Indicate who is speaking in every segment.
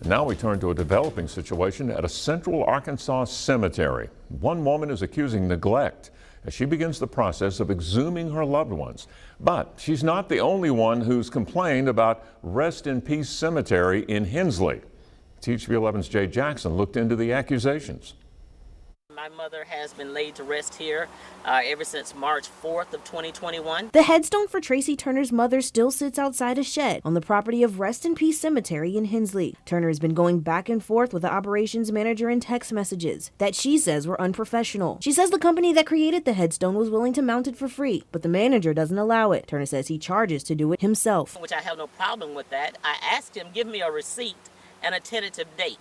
Speaker 1: Now we turn to a developing situation at a Central Arkansas cemetery. One woman is accusing neglect as she begins the process of exhuming her loved ones. But she's not the only one who's complained about Rest in Peace Cemetery in Hensley. THV 11's Jay Jackson looked into the accusations.
Speaker 2: My mother has been laid to rest here ever since March 4th of 2021.
Speaker 3: The headstone for Tracy Turner's mother still sits outside a shed on the property of Rest in Peace Cemetery in Hensley. Turner has been going back and forth with the operations manager in text messages that she says were unprofessional. She says the company that created the headstone was willing to mount it for free, but the manager doesn't allow it. Turner says he charges to do it himself.
Speaker 2: Which I have no problem with that. I asked him, give me a receipt and a tentative date,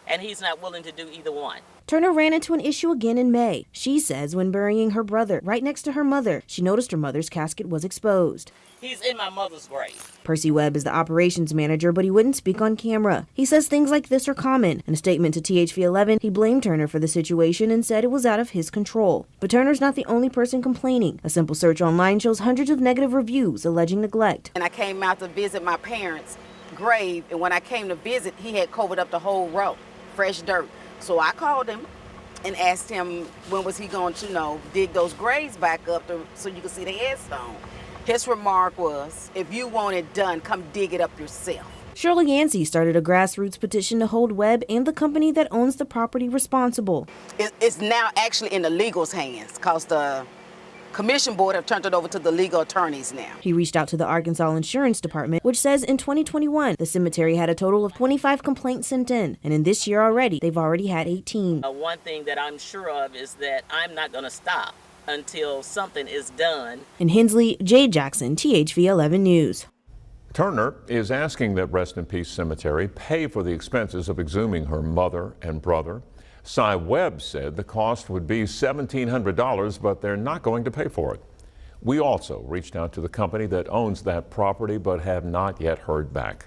Speaker 2: and he's not willing to do either one.
Speaker 3: Turner ran into an issue again in May. She says when burying her brother right next to her mother, she noticed her mother's casket was exposed.
Speaker 2: He's in my mother's grave.
Speaker 3: Percy Webb is the operations manager, but he wouldn't speak on camera. He says things like this are common. In a statement to THV 11, he blamed Turner for the situation and said it was out of his control. But Turner's not the only person complaining. A simple search online shows hundreds of negative reviews alleging neglect.
Speaker 4: And I came out to visit my parents' grave, and when I came to visit, he had covered up the whole row, fresh dirt. So I called him and asked him when was he going to, dig those graves back up so you could see the headstone. His remark was, if you want it done, come dig it up yourself.
Speaker 3: Shirley Yancey started a grassroots petition to hold Webb and the company that owns the property responsible.
Speaker 4: It's now actually in the legal's hands because the Commission Board have turned it over to the legal attorneys now.
Speaker 3: He reached out to the Arkansas Insurance Department, which says in 2021, the cemetery had a total of 25 complaints sent in. And in this year already, they've already had 18.
Speaker 2: One thing that I'm sure of is that I'm not going to stop until something is done.
Speaker 3: In Hensley, Jay Jackson, THV 11 News.
Speaker 1: Turner is asking that Rest in Peace Cemetery pay for the expenses of exhuming her mother and brother. Cy Webb said the cost would be $1,700, but they're not going to pay for it. We also reached out to the company that owns that property, but have not yet heard back.